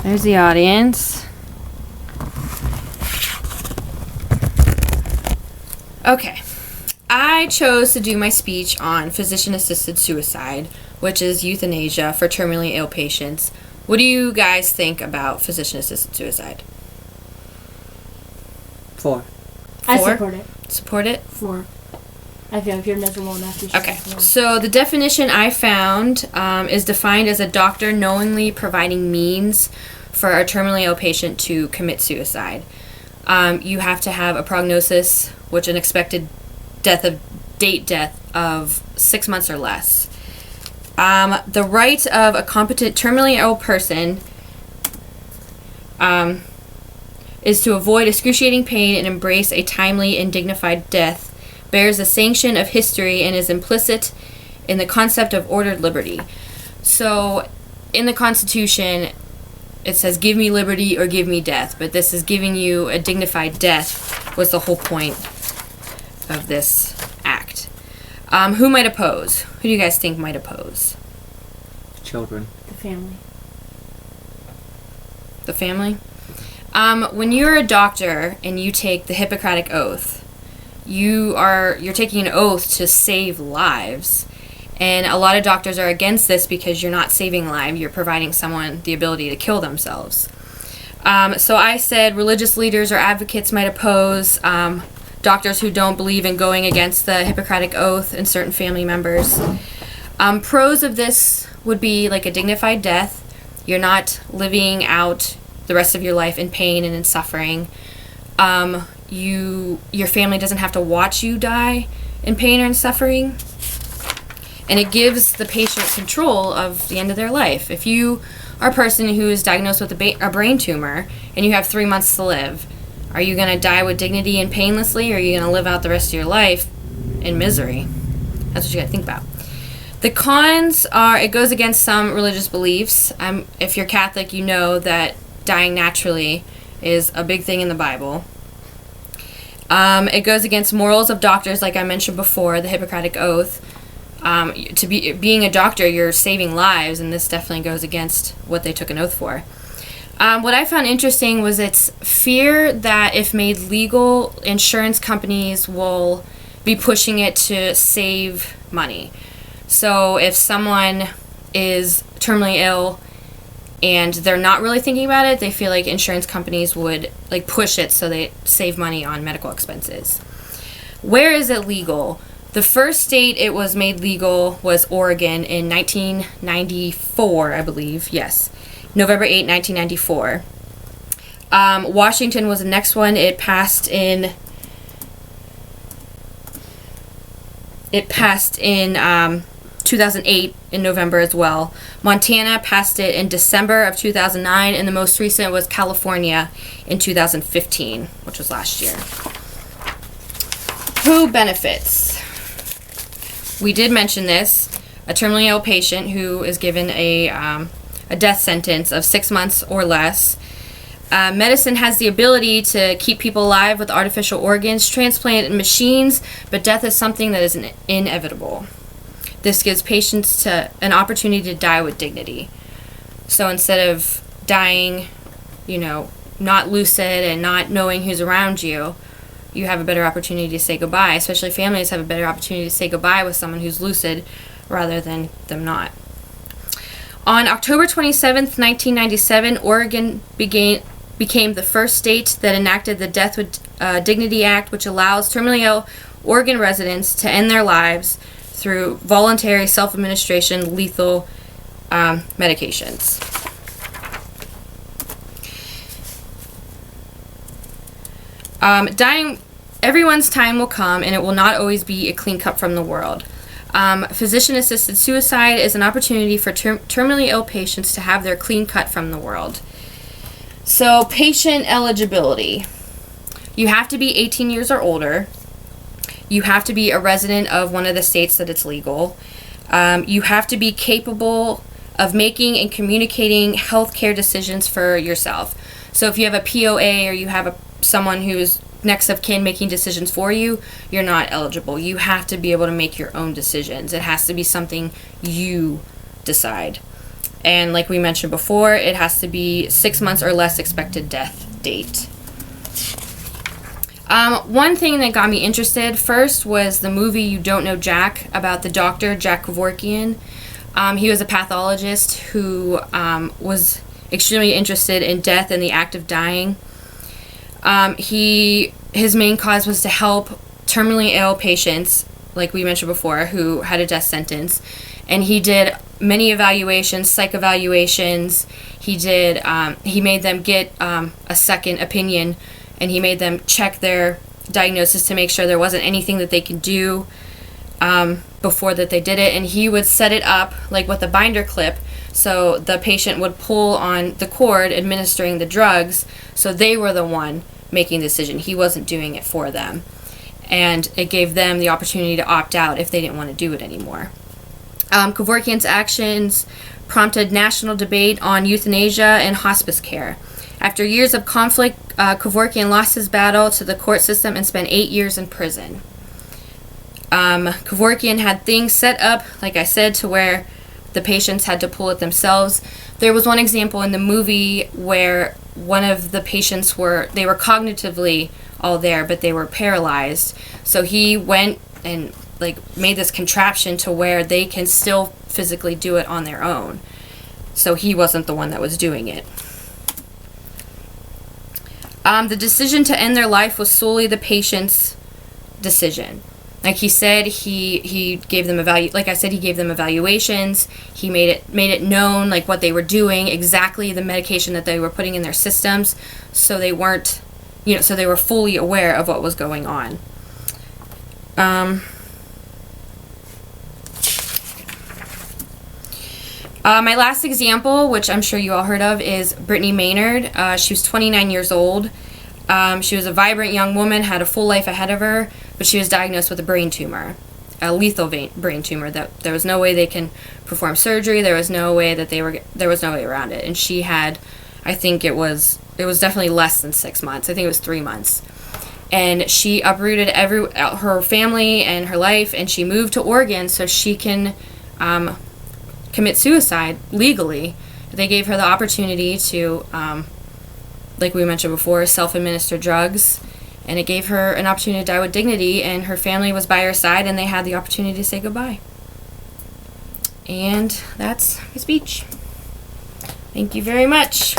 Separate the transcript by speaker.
Speaker 1: There's the audience. Okay. I chose to do my speech on physician-assisted suicide, which is euthanasia for terminally ill patients. What do you guys think about physician-assisted suicide?
Speaker 2: 4.
Speaker 3: I support it.
Speaker 1: Support it?
Speaker 3: 4. I feel if you're miserable enough, you should.
Speaker 1: Okay. So the definition I found is defined as a doctor knowingly providing means for a terminally ill patient to commit suicide. You have to have a prognosis, which an expected death of 6 months or less. The right of a competent terminally ill person is to avoid excruciating pain and embrace a timely and dignified death, bears the sanction of history, and is implicit in the concept of ordered liberty. So, in the Constitution, it says, give me liberty or give me death, but this is giving you a dignified death was the whole point of this act. Who might oppose? Who do you guys think might oppose?
Speaker 2: Children.
Speaker 3: The family.
Speaker 1: The family? When you're a doctor and you take the Hippocratic Oath, you're taking an oath to save lives. And a lot of doctors are against this because you're not saving lives, you're providing someone the ability to kill themselves. So I said religious leaders or advocates might oppose, doctors who don't believe in going against the Hippocratic Oath, and certain family members. Pros of this would be like a dignified death. You're not living out the rest of your life in pain and in suffering. Your family doesn't have to watch you die in pain or in suffering. And it gives the patient control of the end of their life. If you are a person who is diagnosed with a brain tumor and you have 3 months to live, are you going to die with dignity and painlessly, or are you going to live out the rest of your life in misery? That's what you got to think about. The cons are, it goes against some religious beliefs. If you're Catholic, you know that dying naturally is a big thing in the Bible. It goes against morals of doctors, like I mentioned before, the Hippocratic Oath. Being a doctor, you're saving lives, and this definitely goes against what they took an oath for. What I found interesting was its fear that if made legal, insurance companies will be pushing it to save money. So if someone is terminally ill and they're not really thinking about it, they feel like insurance companies would like push it so they save money on medical expenses. Where is it legal? The first state it was made legal was Oregon in 1994, I believe. Yes, November 8, 1994. Washington was the next one. It passed in 2008 in November as well. Montana passed it in December of 2009, and the most recent was California in 2015, which was last year. Who benefits? We did mention this. A terminally ill patient who is given a death sentence of 6 months or less. Medicine has the ability to keep people alive with artificial organs, transplant machines, but death is something that is inevitable. This gives patients an opportunity to die with dignity. So instead of dying, not lucid and not knowing who's around you, you have a better opportunity to say goodbye. Especially families have a better opportunity to say goodbye with someone who's lucid rather than them not. On October 27th, 1997, Oregon became the first state that enacted the Death with Dignity Act, which allows terminally ill Oregon residents to end their lives through voluntary self-administration lethal medications. Dying, everyone's time will come, and it will not always be a clean cut from the world. Physician-assisted suicide is an opportunity for terminally ill patients to have their clean cut from the world. So, patient eligibility. You have to be 18 years or older. You have to be a resident of one of the states that it's legal. You have to be capable of making and communicating healthcare decisions for yourself. So if you have a POA or you have someone who's next of kin making decisions for you, you're not eligible. You have to be able to make your own decisions. It has to be something you decide. And like we mentioned before, it has to be 6 months or less expected death date. One thing that got me interested first was the movie You Don't Know Jack, about the doctor, Jack Kevorkian. He was a pathologist who was extremely interested in death and the act of dying. His main cause was to help terminally ill patients, like we mentioned before, who had a death sentence. And he did many evaluations, psych evaluations. He made them get a second opinion, and he made them check their diagnosis to make sure there wasn't anything that they could do before that they did it. And he would set it up like with a binder clip, so the patient would pull on the cord administering the drugs, so they were the one making the decision. He wasn't doing it for them. And it gave them the opportunity to opt out if they didn't want to do it anymore. Kevorkian's actions prompted national debate on euthanasia and hospice care. After years of conflict, Kevorkian lost his battle to the court system and spent 8 years in prison. Kevorkian had things set up, like I said, to where the patients had to pull it themselves. There was one example in the movie where one of the patients were cognitively all there, but they were paralyzed. So he went and made this contraption to where they can still physically do it on their own. So he wasn't the one that was doing it. The decision to end their life was solely the patient's decision. Like he said, he gave them he gave them evaluations. He made it known like what they were doing, exactly the medication that they were putting in their systems, so they weren't, so they were fully aware of what was going on. My last example, which I'm sure you all heard of, is Brittany Maynard. She was 29 years old. She was a vibrant young woman, had a full life ahead of her, but she was diagnosed with a brain tumor, a lethal brain tumor. That there was no way they can perform surgery. There was no way around it. And she had, I think it was definitely less than 6 months. I think it was 3 months. And she uprooted her family and her life, and she moved to Oregon so she can commit suicide legally. They gave her the opportunity to, like we mentioned before, self-administer drugs, and it gave her an opportunity to die with dignity, and her family was by her side, and they had the opportunity to say goodbye. And that's my speech. Thank you very much.